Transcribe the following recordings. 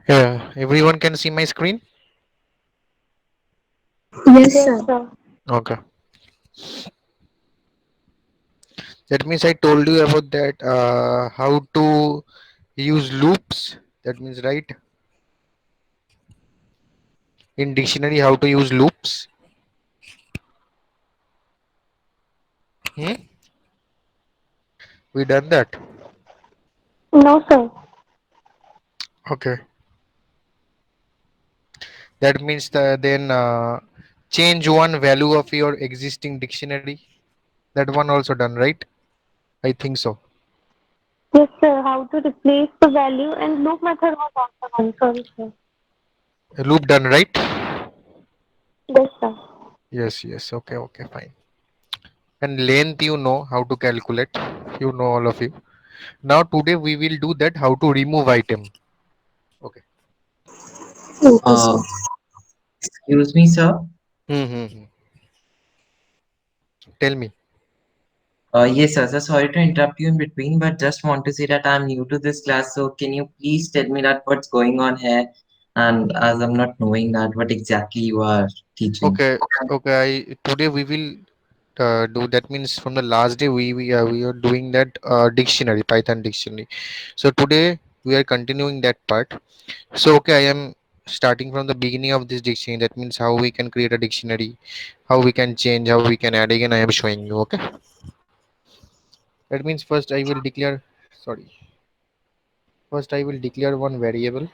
Yeah, everyone can see my screen. Yes, Yes, sir. sir. Okay, that means I told you about that. How to use loops. That means right in dictionary how to use loops. Hmm? We done that. No, sir. Okay, that means then change one value of your existing dictionary. That one also done, right? I think so. Yes, sir. How to replace the value and loop method was also done. Sorry, sir. Loop done, right? Yes, sir. Yes, yes. Okay, okay, fine. And length, you know how to calculate. You know all of you. Now today we will do that how to remove item. Okay. Okay, Uh, sir. Excuse me, sir. Hmm. Tell me. Yes, sir. So sorry to interrupt you in between, but just want to say that I'm new to this class. So can you please tell me that what's going on here? And as I'm not knowing that, what exactly you are teaching? Okay, okay. Today we will do that means from the last day we are doing that dictionary, Python dictionary. So today we are continuing that part. So okay, I am starting from the beginning of this dictionary. That means how we can create a dictionary, how we can change, how we can add again. I am showing you. Okay. That means first I will declare. Sorry. First I will declare one variable.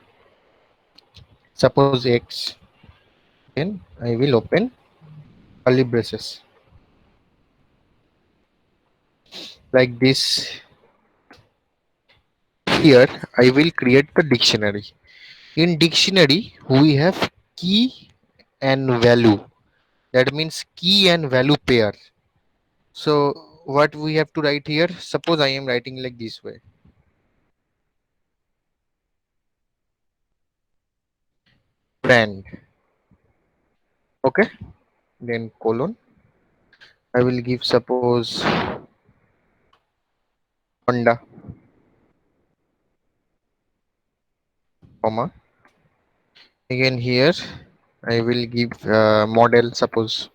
Suppose x. Then I will open curly braces like this. Here I will create the dictionary. In dictionary we have key and value. That means key and value pair. So what we have to write here? Suppose I am writing like this way. Brand. Okay. Then colon. I will give suppose Honda, comma. Again here I will give model suppose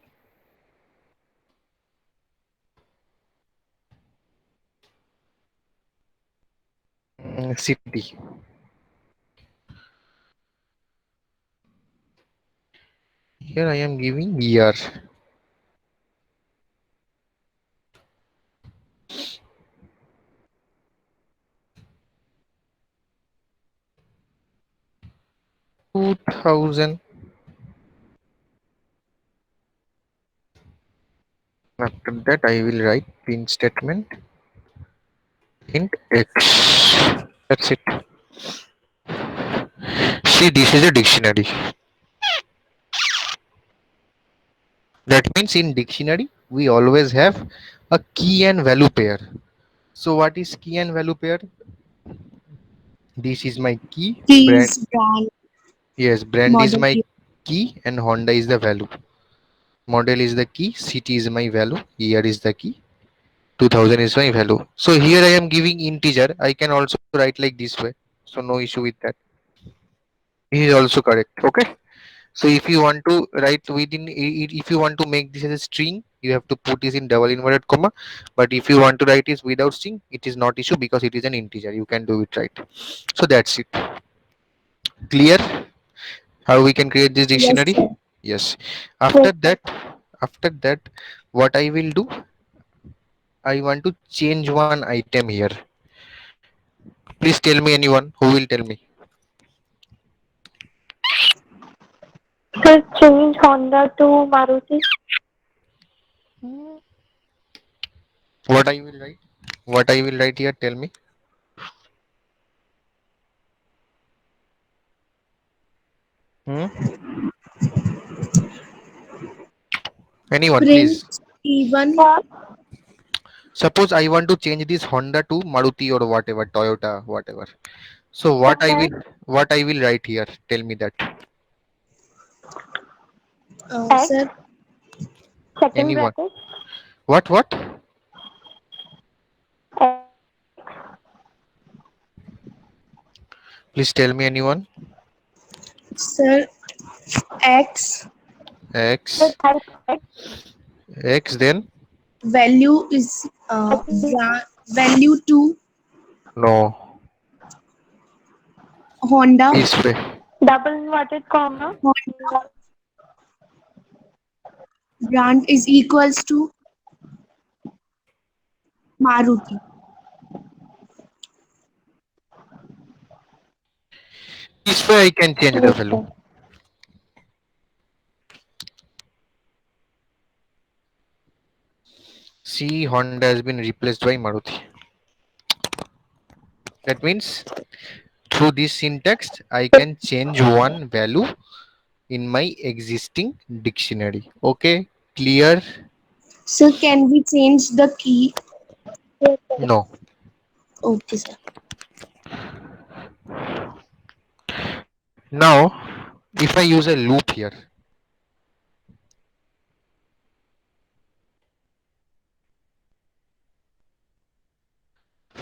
city. Here I am giving year. 2000. After that I will write print statement int x. That's it. See, this is a dictionary. That means in dictionary we always have a key and value pair. So what is key and value pair? This is my key brand. Keys, brand, Yes, brand is model. my key and Honda is the value. Model is the key, city is my value, year is the key, 2000 is my value. So here I am giving integer. I can also write like this way. So no issue with that. This is also correct. Okay. So if you want to write within, if you want to make this as a string, you have to put this in double inverted comma. But if you want to write this without string, it is not issue because it is an integer. You can do it right. So that's it. Clear how we can create this Yes, dictionary? sir. Yes. Yes, After sir. that, after that, what I will do, I want to change one item here. Please tell me anyone who will tell me. Sir, change Honda to Maruti. What I will write? What I will write here? Tell me. Hmm? Anyone, Print please. even Yeah. Suppose I want to change this Honda to Maruti or whatever, Toyota, whatever. So Okay. what I will write here? Tell me that. X, sir. second Anyone? bracket. What? X, Please tell me anyone. Sir, X Yes, X. I said X, then value is value to no. Honda. This way. double inverted comma. Honda brand is equals to Maruti. This way I can change the Yes, value. sir. See, Honda has been replaced by Maruti. That means through this syntax, I can change one value in my existing dictionary. Okay, clear? Sir, can we change the key? Yes, sir. No. Okay, sir. Now, if I use a loop here,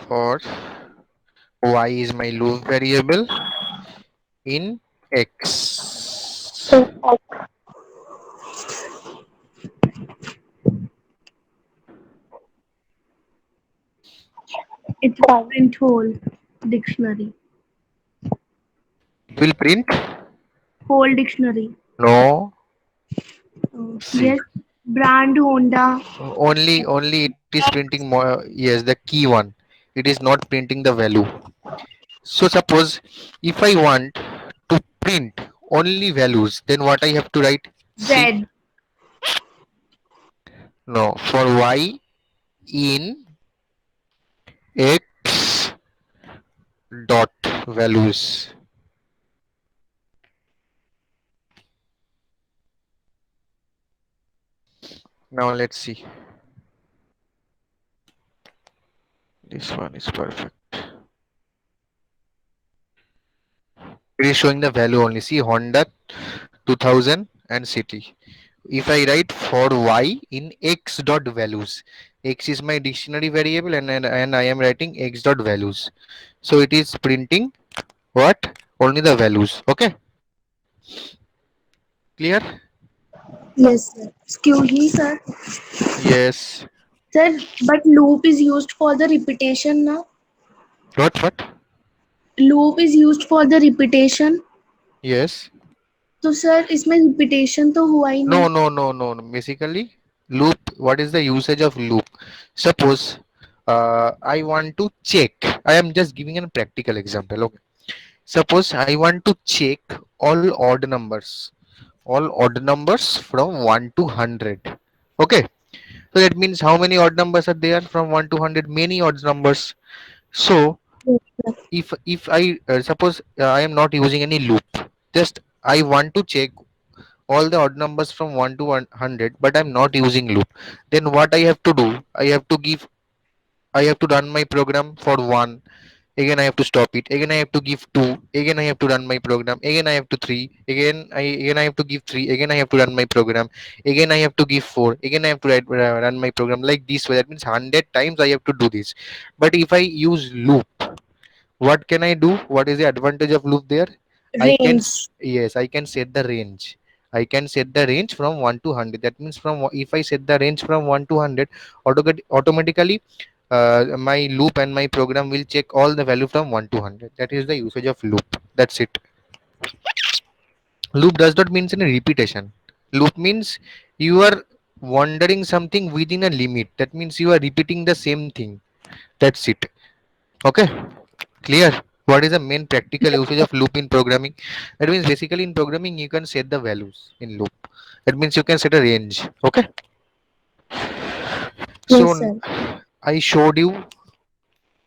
for y is my loop variable in x. In X. It will Fine. print whole dictionary. It will print Whole dictionary. no. Yes. See, Brand Honda. only it is printing more. Yes, the key one. It is not printing the value. So suppose if I want to print only values, then what I have to write? See, Z. no, for y in x dot values. Now let's see. This one is perfect. It is showing the value only. See, Honda 2000 and city. If I write for y in x dot values, x is my dictionary variable, and I am writing x dot values. So it is printing what? Only the values. Okay, clear? Yes, sir. Excuse me, sir. Yes. Sir, but loop is used for the repetition now. What? Loop is used for the repetition. Yes. तो sir इसमें repetition तो हुआ ही No, नहीं. no, no, no, no. Basically, loop. What is the usage of loop? Suppose I want to check. I am just giving a practical example. Okay. Suppose I want to check all odd numbers, from 1 to 100. Okay. So that means how many odd numbers are there from 1 to 100? Many odd numbers. So Yes, sir. if I suppose I am not using any loop, just I want to check all the odd numbers from 1 to 100, but I'm not using loop, then what I have to do, I have to run my program for 1, again I have to stop it, again I have to give 2, again I have to run my program, again I have to 3, again I have to give 3, again I have to run my program, again I have to give 4, again I have to run my program, like this way. That means 100 times I have to do this. But if I use loop, what can I do? What is the advantage of loop there? I can Range. yes, I can set the range. I can set the range from 1 to 100. That means if I set the range from 1 to 100, automatically my loop and my program will check all the value from 1 to 100. That is the usage of loop. That's it. Loop does not means any repetition. Loop means you are wondering something within a limit. That means you are repeating the same thing. That's it. Okay. Clear? What is the main practical usage of loop in programming? That means basically in programming you can set the values in loop. That means you can set a range. Okay. Yes, So sir. I showed you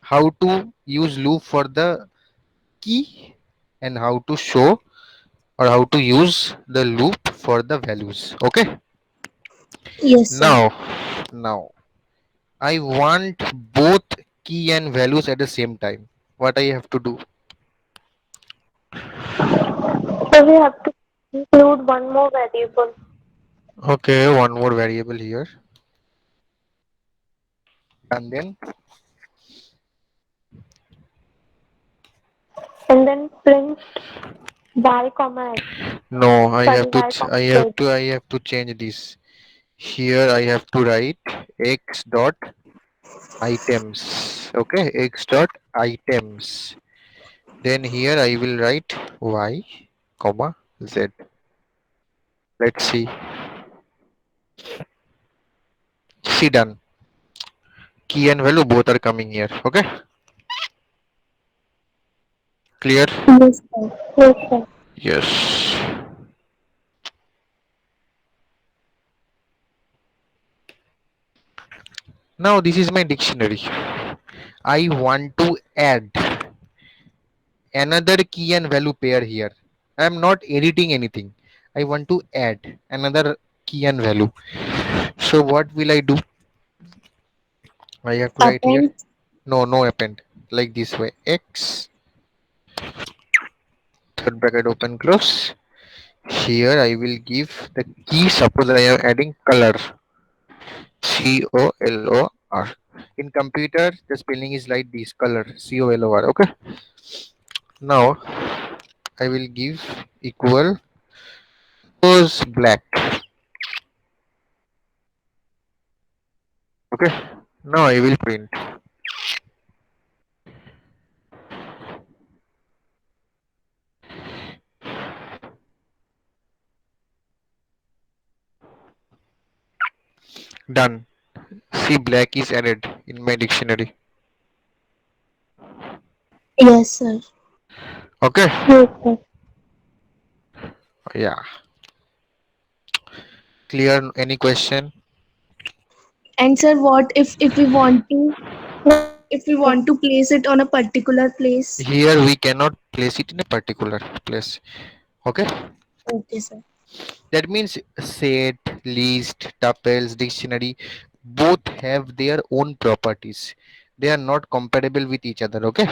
how to use loop for the key and how to show or how to use the loop for the values. Okay. Yes, sir. Now I want both key and values at the same time. What I have to do? So we have to include one more variable. Okay, one more variable here, and then And then print Y, comma X. No, Sorry, Y, comma Z. I have to change this. Here I have to write x dot items. Okay, x dot items. Then here I will write y, comma z. Let's see. See, done. Key and value both are coming here. Okay, clear? Yes, sir. Yes, sir. Yes. Now this is my dictionary. I want to add another key and value pair here. I am not editing anything. I want to add another key and value. So what will I do? I have to write here. Append. No, no append. Like this way. X, third bracket open close. Here I will give the key. Suppose I am adding color. COLOR. In computer, the spelling is like this, color. COLOR. Okay. Now I will give equal suppose black. Okay. Now I will print. Done. See, black is added in my dictionary. Yes, sir. Okay. Yes, sir. Yeah. Clear? Any question? And sir, what if we want to Yes, sir. place it on a particular place? Here we cannot place it in a particular place. Okay. Okay, sir. That means set, list, tuples, dictionary both have their own properties. They are not compatible with each other. Okay.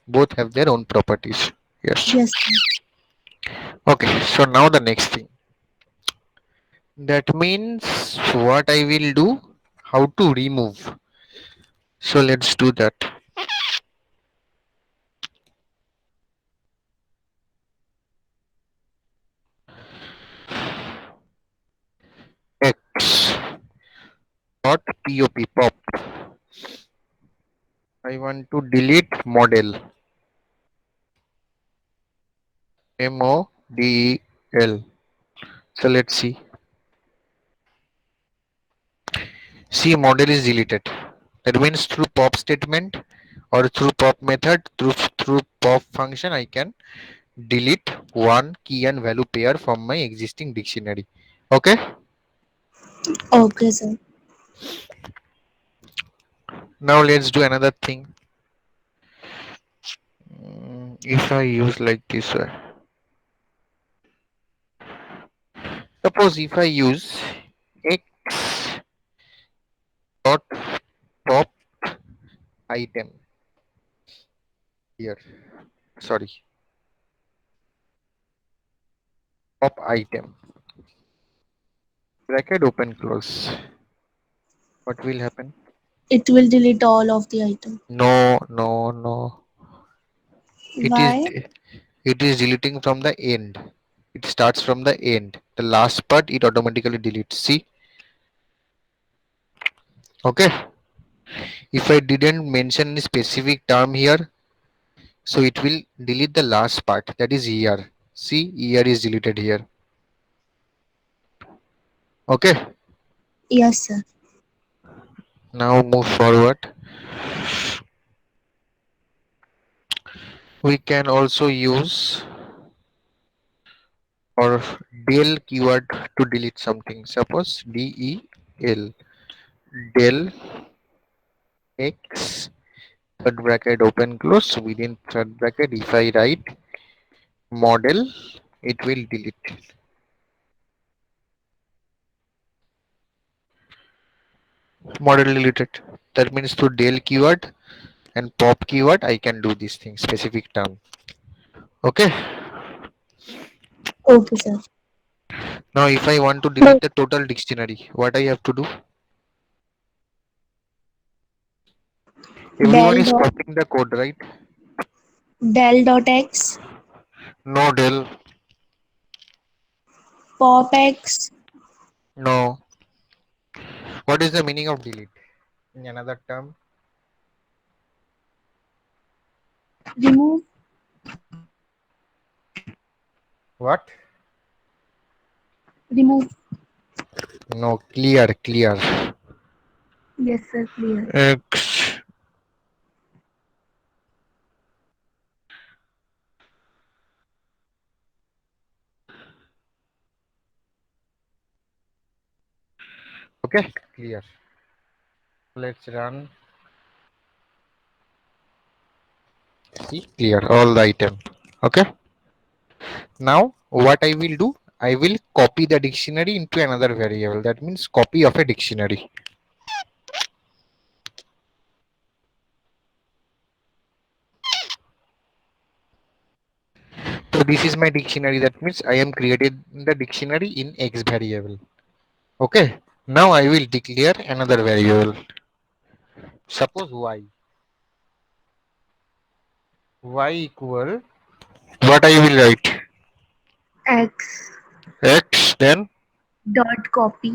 Both have their own properties. Yes. Yes, sir. Okay. So now the next thing. That means what I will do, how to remove. So let's do that. X dot pop. I want to delete model. MODEL. So let's see. See, model is deleted. That means through pop statement or through pop method, through pop function, I can delete one key and value pair from my existing dictionary. Okay. Okay, sir. Now let's do another thing. If I use like this way, suppose if I use x dot pop item here, sorry, pop item, bracket open close, what will happen? It will delete all of the item. No, no, no. It is Why? it is deleting from the end. It starts from the end. The last part it automatically deletes. See? Okay. If I didn't mention any specific term here, so it will delete the last part. That is year. See, year is deleted here. Okay. Yes, sir. Now move forward. We can also use or del keyword to delete something. Suppose del del x third bracket open close within third bracket if I write model it will delete model deleted. That means through del keyword and pop keyword I can do this thing specific term. Okay. Okay, sir. Now if I want to delete the total dictionary, what I have to do? Everyone Del is dot copying the code, right? del dot x. No del. pop X, No. What is the meaning of delete? In another term, remove, what? remove. No, clear, clear. Yes, sir, clear. X. Okay, clear. Let's run. See, clear all the item. Okay. Now, what I will do? I will copy the dictionary into another variable. That means copy of a dictionary. So this is my dictionary. That means I am created the dictionary in X variable. Okay. Now I will declare another variable. Suppose Y. Y equal. What I will write? X X. Then. dot copy.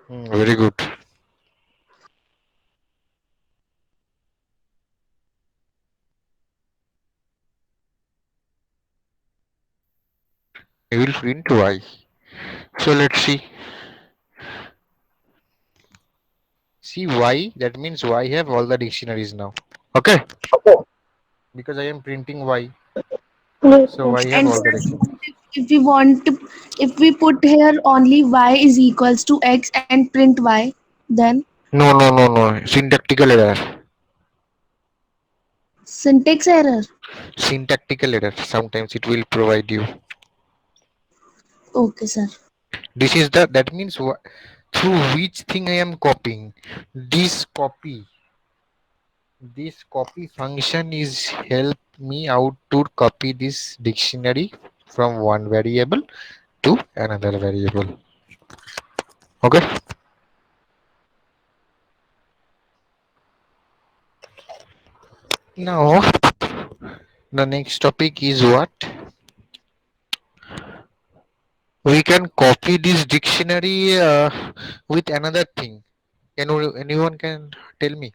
Very good. I will print Y. So let's see. See Y. That means Y have all the dictionaries now. Okay. Because I am printing Y. Yes, So sir. Y have And all sir, the dictionaries. if we want to, if we put here only y is equals to x and print y, then No, no, no, no. Syntactical error. syntax error. Syntactical error. Sometimes it will provide you. Okay, sir. This is the. That means through which thing I am copying. This copy. This copy function is help me out to copy this dictionary from one variable to another variable. Okay. Now the next topic is what? We can copy this dictionary with another thing. Anyone can tell me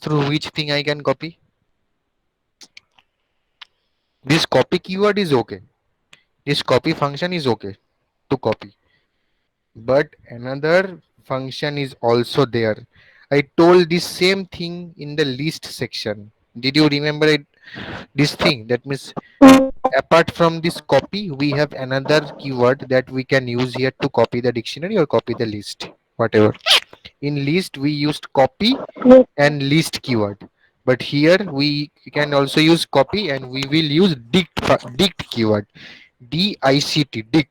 through which thing I can copy? This copy keyword is okay. This copy function is okay to copy. But another function is also there. I told this same thing in the list section. Did you remember it? This thing that means apart from this copy, we have another keyword that we can use here to copy the dictionary or copy the list, whatever. In list, we used copy Yes, sir. and list keyword. But here we can also use copy and we will use dict keyword. D-I-C-T, dict.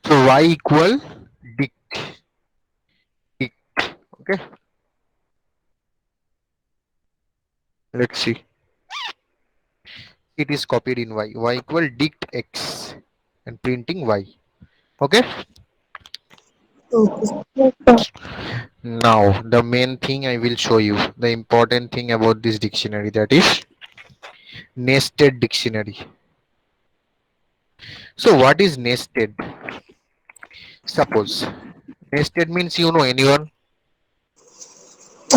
So y equal dict, dict. Okay, let's see. It is copied in y. Y equal dict x and printing y. Okay. Okay. Yes, sir. Now the main thing I will show you. The important thing about this dictionary, that is nested dictionary. So what is nested? Suppose nested means, anyone.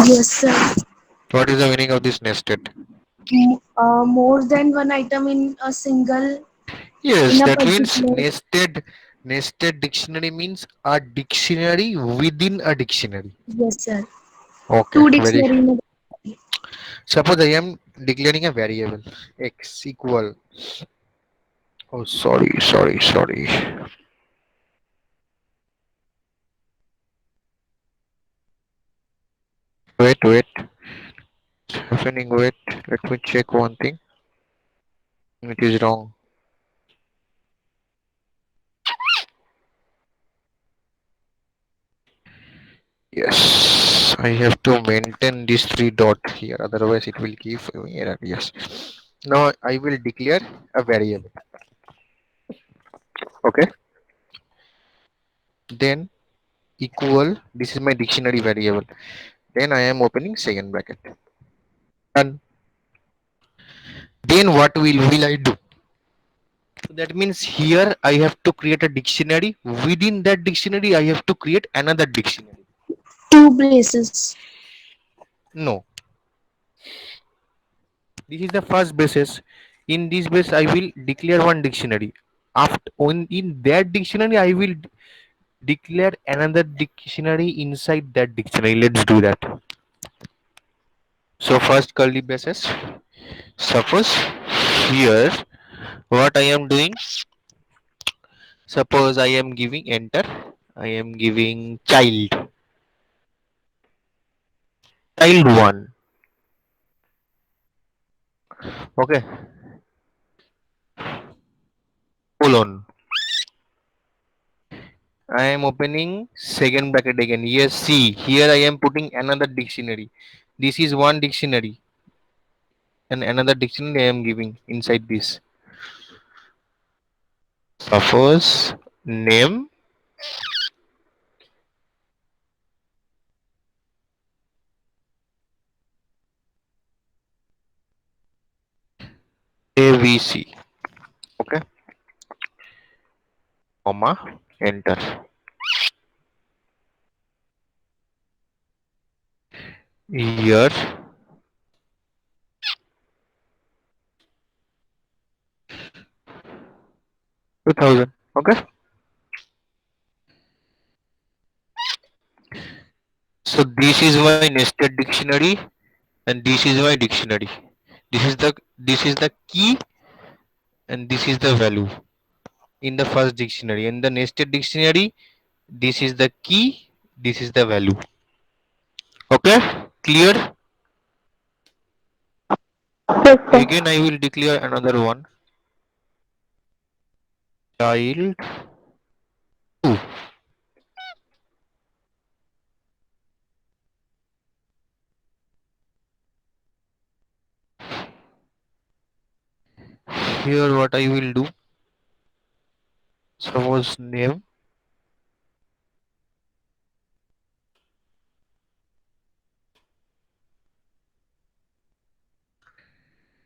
Yes, sir. What is the meaning of this nested? More than one item in a single, Yes, in a that means particular. nested dictionary means a dictionary within a dictionary. Yes, sir. Okay, Two very. dictionary in a. Suppose I am declaring a variable x equal. Oh, sorry, sorry, sorry. Wait, wait. It's happening. Wait. Let me check one thing. It is wrong. Yes, I have to maintain this three dot here. Otherwise, it will give me error. Yes. Now I will declare a variable. Okay. Then equal. This is my dictionary variable. Then I am opening second bracket. Done. Then what will I do? So that means here I have to create a dictionary. Within that dictionary I have to create another dictionary. Two braces. No, this is the first basis. In this base I will declare one dictionary. After in that dictionary I will declare another dictionary inside that dictionary. Let's do that. So first curly braces. Suppose here what I am doing. Suppose I am giving enter. I am giving child one. Okay, colon. I am opening second bracket again. Yes, see here I am putting another dictionary. This is one dictionary and another dictionary I am giving inside this. Suppose name ABC. Okay, comma enter. Year 2000. Okay, so this is my nested dictionary and this is my dictionary. This is the key and this is the value in the first dictionary. In the nested dictionary, this is the key, this is the value. Okay, clear? Yes, sir. Again I will declare another one. Child 2. Here what I will do, suppose name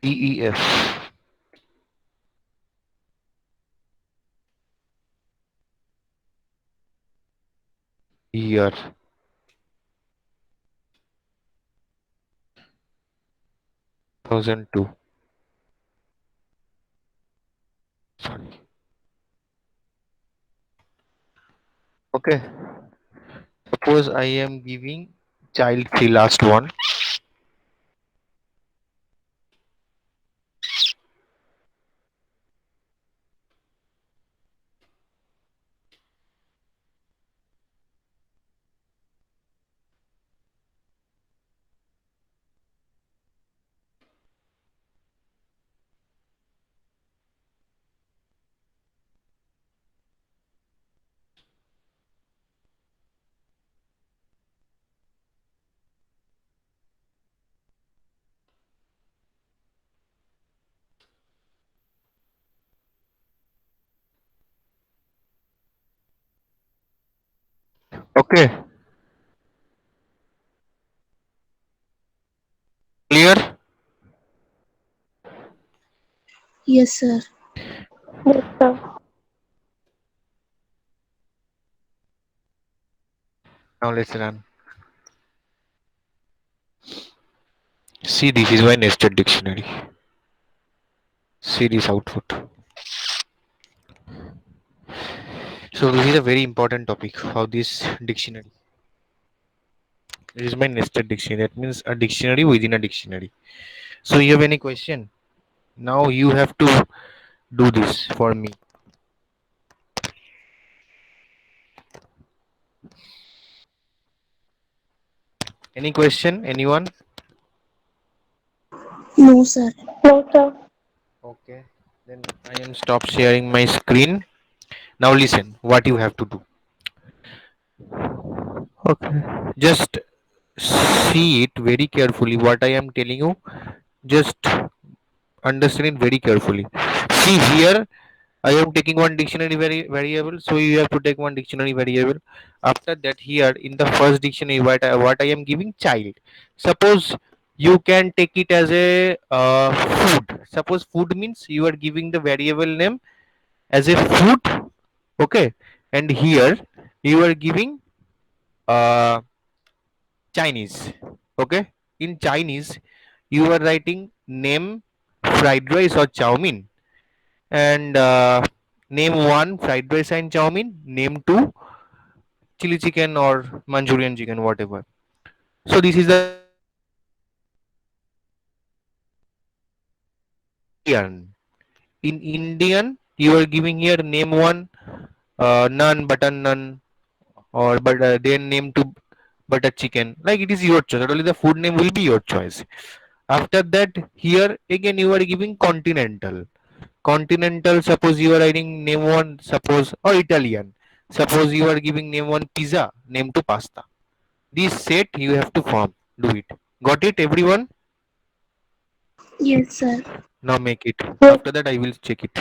DEF. Year 2002. Sorry. Okay, suppose I am giving child 3 last one. Okay, clear? Yes, sir. Yes, sir. Now let's run. See, this is my nested dictionary. See this output. So this is a very important topic. How this dictionary. This is my nested dictionary. That means a dictionary within a dictionary. So you have any question? Now you have to do this for me. Any question? Anyone? No, sir. No, sir. Okay. Then I am stop sharing my screen. Now listen. What you have to do. Okay. Just see it very carefully. What I am telling you. Just understand it very carefully. See here. I am taking one dictionary variable, so you have to take one dictionary variable. After that, here in the first dictionary, what I am giving child. Suppose You can take it as a food. Suppose food means you are giving the variable name as a food, okay, and here you are giving uh, Chinese, okay. In Chinese, you are writing name fried rice or chow mein, and name one fried rice and chow mein, name two chili chicken or Manchurian chicken, whatever. So this is the variable name. In Indian, you are giving here name one naan, butter naan, or but then name two butter chicken. Like it is your choice. Only the food name will be your choice. After that, here again you are giving continental. Continental. Suppose you are writing name one. Suppose or Italian. Suppose you are giving name one pizza, name two pasta. This set you have to form. Do it. Got it, everyone? Yes, sir. Now make it. Yes. After that, I will check it.